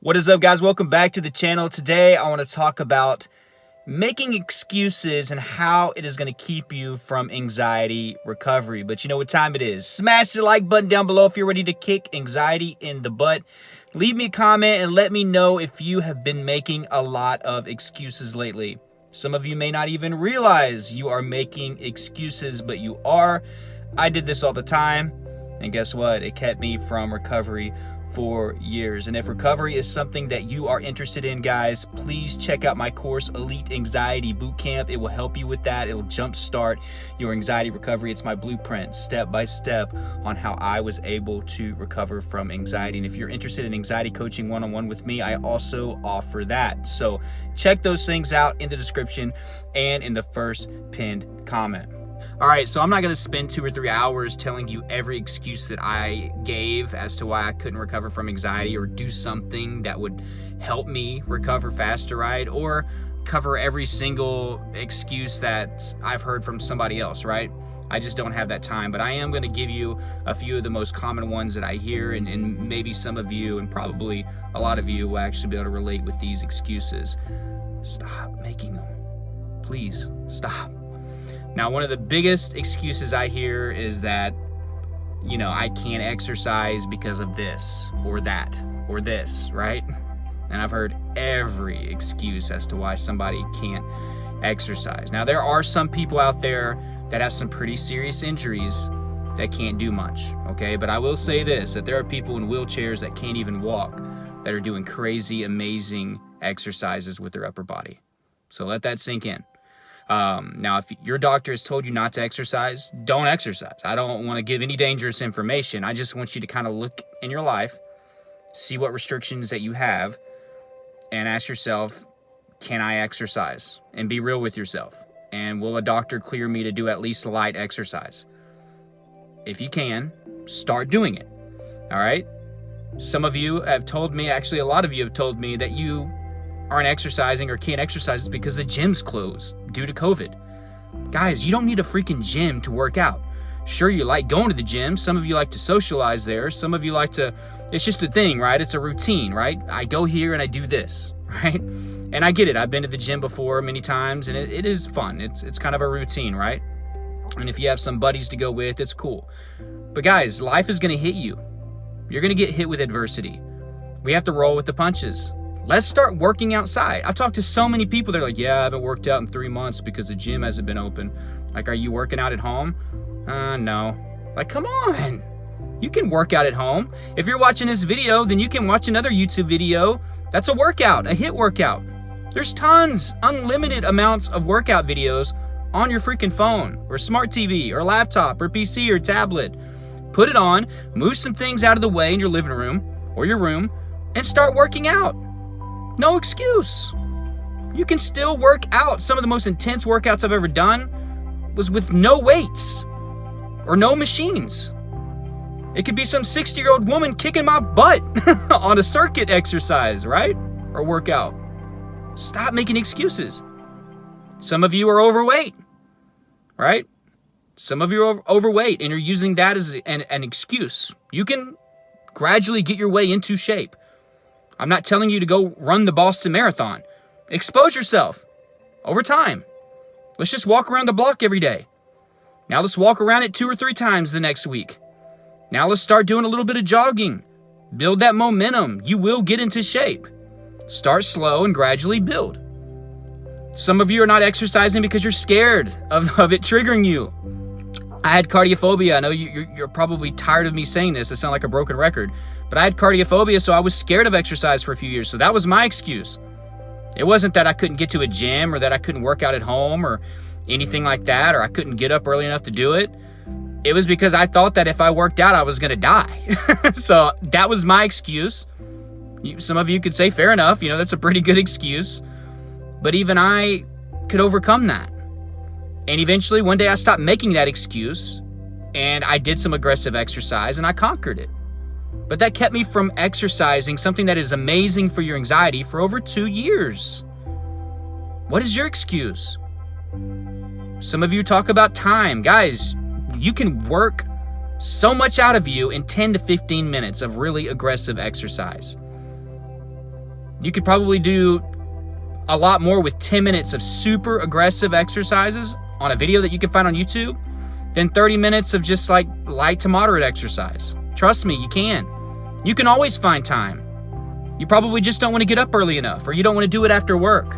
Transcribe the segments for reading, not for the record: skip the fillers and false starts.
What is up, guys? Welcome back to the channel. Today I want to talk about making excuses and how it is going to keep you from anxiety recovery. But you know what time it is. Smash the like button down below if you're ready to kick anxiety in the butt. Leave me a comment and let me know if you have been making a lot of excuses lately. Some of you may not even realize you are making excuses, but you are. I did this all the time, and guess what? It kept me from recovery for years. And if recovery is something that you are interested in, guys, please check out my course, Elite Anxiety Bootcamp. It will help you with that. It'll jumpstart your anxiety recovery. It's my blueprint, step by step, on how I was able to recover from anxiety. And if you're interested in anxiety coaching one-on-one with me, I also offer that. So check those things out in the description and in the first pinned comment. All right, so I'm not going to spend 2 or 3 hours telling you every excuse that I gave as to why I couldn't recover from anxiety or do something that would help me recover faster, right? Or cover every single excuse that I've heard from somebody else, right? I just don't have that time, but I am going to give you a few of the most common ones that I hear, and maybe some of you, and probably a lot of you, will actually be able to relate with these excuses. Stop making them. Please, stop. Now, one of the biggest excuses I hear is that, I can't exercise because of this or that or this, right? And I've heard every excuse as to why somebody can't exercise. Now, there are some people out there that have some pretty serious injuries that can't do much, okay? But I will say this, that there are people in wheelchairs that can't even walk that are doing crazy, amazing exercises with their upper body. So let that sink in. Now, if your doctor has told you not to exercise, don't exercise. I don't want to give any dangerous information. I just want you to kind of look in your life, see what restrictions that you have, and ask yourself, can I exercise? And be real with yourself. And will a doctor clear me to do at least light exercise? If you can, start doing it. All right? Some of you have told me, actually a lot of you have told me that you aren't exercising or can't exercise because the gym's closed due to COVID. Guys, you don't need a freaking gym to work out. Sure, you like going to the gym. Some of you like to socialize there. Some of you like to, it's just a thing, right? It's a routine, right? I go here and I do this, right? And I get it. I've been to the gym before many times, and it is fun. It's kind of a routine, right? And if you have some buddies to go with, it's cool. But guys, life is going to hit you. You're going to get hit with adversity. We have to roll with the punches. Let's start working outside. I've talked to so many people that are like, yeah, I haven't worked out in 3 months because the gym hasn't been open. Like, are you working out at home? No. Like, come on. You can work out at home. If you're watching this video, then you can watch another YouTube video. That's a workout, a HIIT workout. There's tons, unlimited amounts of workout videos on your freaking phone or smart TV or laptop or PC or tablet. Put it on, move some things out of the way in your living room or your room, and start working out. No excuse. You can still work out. Some of the most intense workouts I've ever done was with no weights or no machines. It could be some 60-year-old woman kicking my butt on a circuit exercise, right? Or workout. Stop making excuses. Some of you are overweight, right? Some of you are overweight and you're using that as an excuse. You can gradually get your way into shape. I'm not telling you to go run the Boston Marathon. Expose yourself over time. Let's just walk around the block every day. Now let's walk around it 2 or 3 times the next week. Now let's start doing a little bit of jogging. Build that momentum. You will get into shape. Start slow and gradually build. Some of you are not exercising because you're scared of it triggering you. I had cardiophobia. I know you're probably tired of me saying this. I sound like a broken record. But I had cardiophobia, so I was scared of exercise for a few years. So that was my excuse. It wasn't that I couldn't get to a gym or that I couldn't work out at home or anything like that, or I couldn't get up early enough to do it. It was because I thought that if I worked out, I was going to die. So that was my excuse. Some of you could say, fair enough. That's a pretty good excuse. But even I could overcome that. And eventually, one day I stopped making that excuse and I did some aggressive exercise and I conquered it. But that kept me from exercising, something that is amazing for your anxiety, for over 2 years. What is your excuse? Some of you talk about time. Guys, you can work so much out of you in 10 to 15 minutes of really aggressive exercise. You could probably do a lot more with 10 minutes of super aggressive exercises on a video that you can find on YouTube than 30 minutes of just like light to moderate exercise. Trust me, you can. You can always find time. You probably just don't want to get up early enough, or you don't want to do it after work,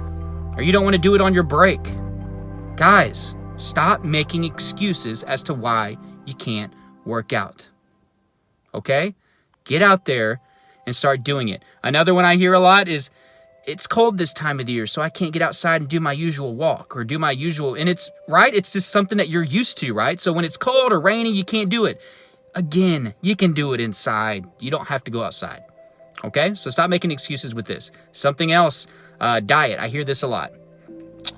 or you don't want to do it on your break. Guys, stop making excuses as to why you can't work out. Okay? Get out there and start doing it. Another one I hear a lot is, it's cold this time of the year, so I can't get outside and do my usual walk or do my usual, and it's right, it's just something that you're used to, right? So when it's cold or rainy, you can't do it. Again, you can do it inside. You don't have to go outside. Okay? So stop making excuses with this. Something else, diet. I hear this a lot.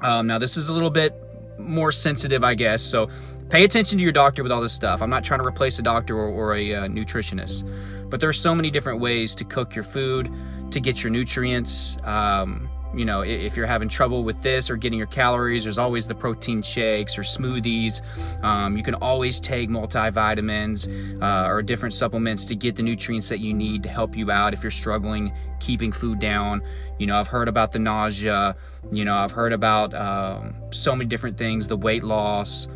Now this is a little bit more sensitive, I guess, so pay attention to your doctor with all this stuff. I'm not trying to replace a doctor or a nutritionist, but there's so many different ways to cook your food, to get your nutrients. You know, if you're having trouble with this or getting your calories, there's always the protein shakes or smoothies. You can always take multivitamins or different supplements to get the nutrients that you need to help you out if you're struggling keeping food down. You know, I've heard about the nausea. You know, I've heard about so many different things, the weight loss.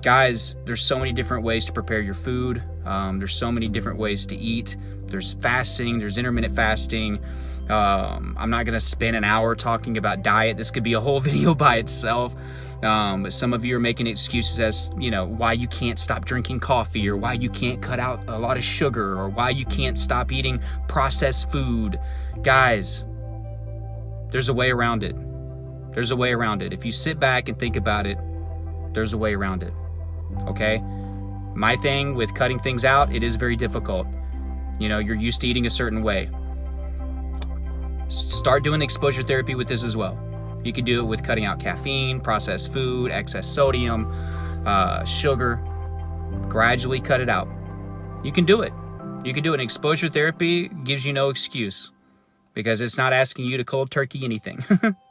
Guys, there's so many different ways to prepare your food. There's so many different ways to eat. There's fasting, there's intermittent fasting. I'm not gonna spend an hour talking about diet. This could be a whole video by itself. But some of you are making excuses as, you know, why you can't stop drinking coffee, or why you can't cut out a lot of sugar, or why you can't stop eating processed food. Guys, there's a way around it. There's a way around it. If you sit back and think about it, there's a way around it. Okay? My thing with cutting things out, it is very difficult. You know, you're used to eating a certain way. Start doing exposure therapy with this as well. You can do it with cutting out caffeine, processed food, excess sodium, sugar. Gradually cut it out. You can do it. You can do it. And exposure therapy gives you no excuse, because it's not asking you to cold turkey anything.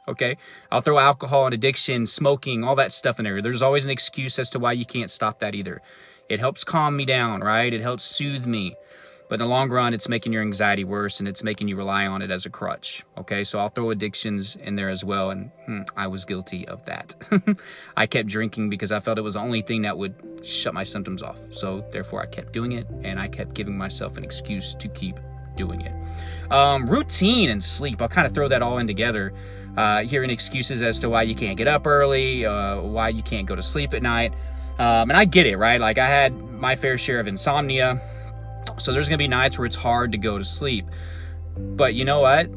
Okay? I'll throw alcohol and addiction, smoking, all that stuff in there. There's always an excuse as to why you can't stop that either. It helps calm me down, right? It helps soothe me. But in the long run, it's making your anxiety worse, and it's making you rely on it as a crutch. Okay, so I'll throw addictions in there as well, and I was guilty of that. I kept drinking because I felt it was the only thing that would shut my symptoms off. So therefore, I kept doing it, and I kept giving myself an excuse to keep doing it. Routine and sleep, I'll kind of throw that all in together. Hearing excuses as to why you can't get up early, why you can't go to sleep at night. And I get it, right? Like, I had my fair share of insomnia. So there's going to be nights where it's hard to go to sleep. But you know what?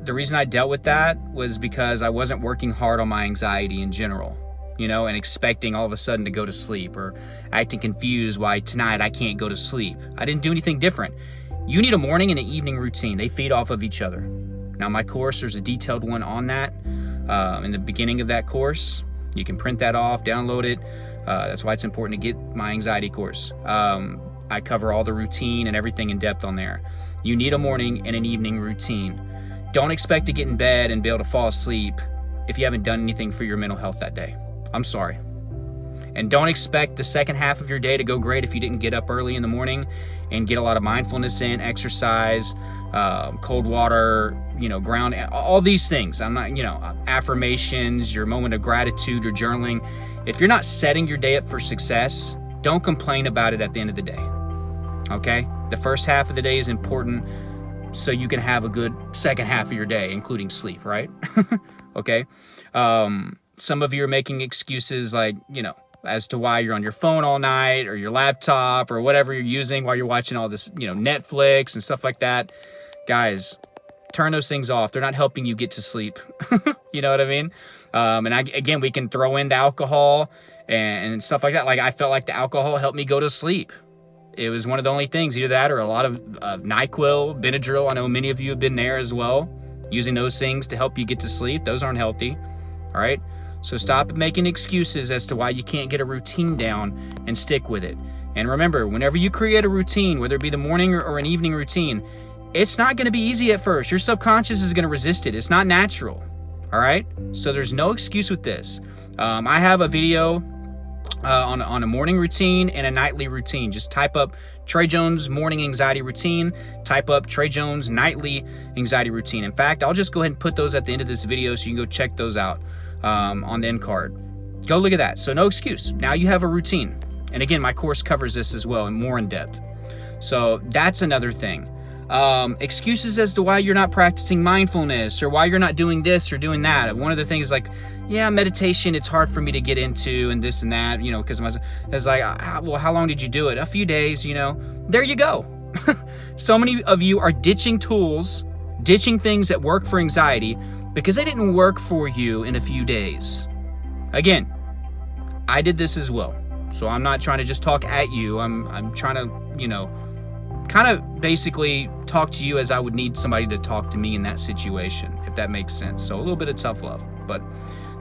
The reason I dealt with that was because I wasn't working hard on my anxiety in general, you know, and expecting all of a sudden to go to sleep, or acting confused why tonight I can't go to sleep. I didn't do anything different. You need a morning and an evening routine. They feed off of each other. Now, my course, there's a detailed one on that. In the beginning of that course, you can print that off, download it. That's why it's important to get my anxiety course. I cover all the routine and everything in depth on there. You need a morning and an evening routine. Don't expect to get in bed and be able to fall asleep if you haven't done anything for your mental health that day. I'm sorry. And don't expect the second half of your day to go great if you didn't get up early in the morning and get a lot of mindfulness in, exercise, cold water, you know, ground, all these things. I'm not, you know, affirmations, your moment of gratitude, your journaling. If you're not setting your day up for success, don't complain about it at the end of the day. Okay? The first half of the day is important so you can have a good second half of your day, including sleep, right? Okay? Some of you are making excuses like, you know, as to why you're on your phone all night, or your laptop, or whatever you're using while you're watching all this, you know, Netflix and stuff like that. Guys, turn those things off. They're not helping you get to sleep. You know what I mean? Again, we can throw in the alcohol and stuff like that. Like, I felt like the alcohol helped me go to sleep. It was one of the only things, either that or a lot of NyQuil, Benadryl. I know many of you have been there as well, using those things to help you get to sleep. Those aren't healthy, all right? So stop making excuses as to why you can't get a routine down, and stick with it. And remember, whenever you create a routine, whether it be the morning or an evening routine, it's not going to be easy at first. Your subconscious is going to resist it. It's not natural, all right? So there's no excuse with this. I have a video on a morning routine and a nightly routine. Just type up Trey Jones morning anxiety routine, type up Trey Jones nightly anxiety routine. In fact, I'll just go ahead and put those at the end of this video so you can go check those out on the end card. Go look at that. So no excuse. Now you have a routine. And again, my course covers this as well and more in depth. So that's another thing. Excuses as to why you're not practicing mindfulness or why you're not doing this or doing that. One of the things like, yeah, meditation, it's hard for me to get into and this and that, you know, because it's like, well, how long did you do it? A few days, you know. There you go. So many of you are ditching tools, ditching things that work for anxiety because they didn't work for you in a few days. Again, I did this as well. So I'm not trying to just talk at you. I'm trying to, you know, kind of basically talk to you as I would need somebody to talk to me in that situation, if that makes sense. So a little bit of tough love, but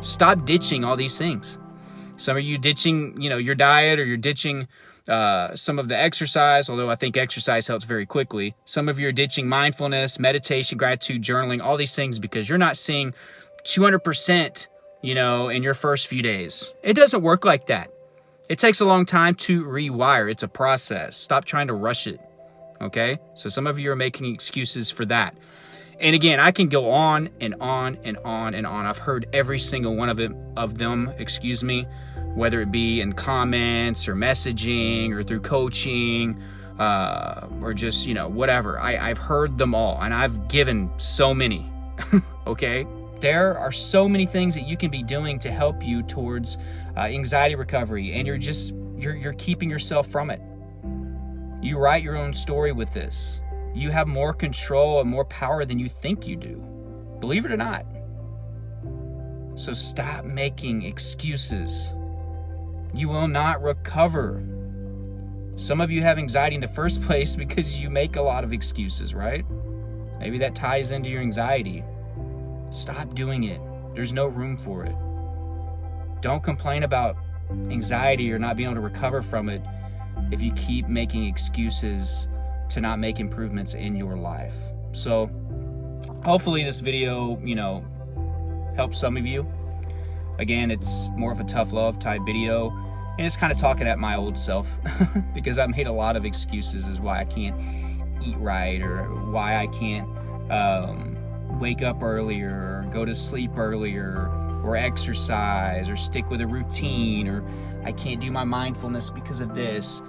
stop ditching all these things. Some of you ditching, you know, your diet, or you're ditching some of the exercise, although I think exercise helps very quickly. Some of you are ditching mindfulness, meditation, gratitude, journaling, all these things because you're not seeing 200%, you know, in your first few days. It doesn't work like that. It takes a long time to rewire. It's a process. Stop trying to rush it. Okay? So some of you are making excuses for that. And again, I can go on and on and on and on. I've heard every single one of them, whether it be in comments or messaging or through coaching or just, you know, whatever. I've heard them all, and I've given so many. Okay? There are so many things that you can be doing to help you towards anxiety recovery, and you're keeping yourself from it. You write your own story with this. You have more control and more power than you think you do. Believe it or not. So stop making excuses. You will not recover. Some of you have anxiety in the first place because you make a lot of excuses, right? Maybe that ties into your anxiety. Stop doing it. There's no room for it. Don't complain about anxiety or not being able to recover from it if you keep making excuses to not make improvements in your life. So hopefully this video, you know, helps some of you. Again, it's more of a tough love type video, and it's kind of talking at my old self because I made a lot of excuses as why I can't eat right, or why I can't wake up earlier, or go to sleep earlier, or exercise, or stick with a routine, or I can't do my mindfulness because of this.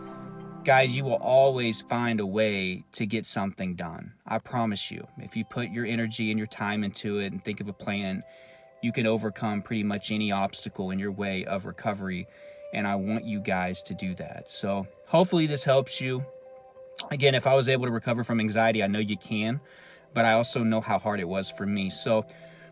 Guys, you will always find a way to get something done. I promise you. If you put your energy and your time into it and think of a plan, you can overcome pretty much any obstacle in your way of recovery. And I want you guys to do that. So hopefully this helps you. Again, if I was able to recover from anxiety, I know you can, but I also know how hard it was for me. So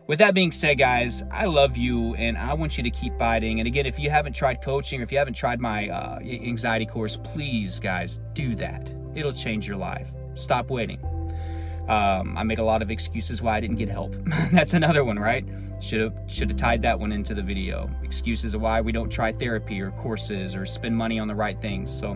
with that being said, guys, I love you, and I want you to keep fighting. And again, if you haven't tried coaching, or if you haven't tried my anxiety course, please, guys, do that. It'll change your life. Stop waiting. I made a lot of excuses why I didn't get help. That's another one, right? Should have tied that one into the video. Excuses of why we don't try therapy or courses or spend money on the right things. So,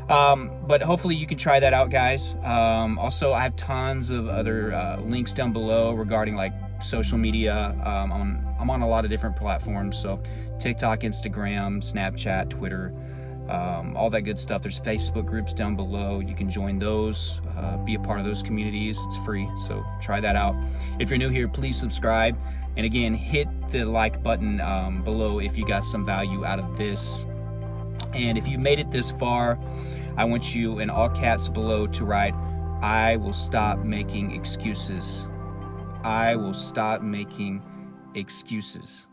but hopefully you can try that out, guys. Also, I have tons of other links down below regarding like social media. I'm on a lot of different platforms, so TikTok, Instagram, Snapchat, Twitter, all that good stuff. There's Facebook groups down below. You can join those, be a part of those communities. It's free, so try that out. If you're new here, please subscribe, and again, hit the like button below if you got some value out of this. And if you made it this far, I want you in all caps below to write, "I will stop making excuses." I will stop making excuses.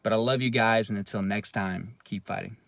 But I love you guys, and until next time, keep fighting.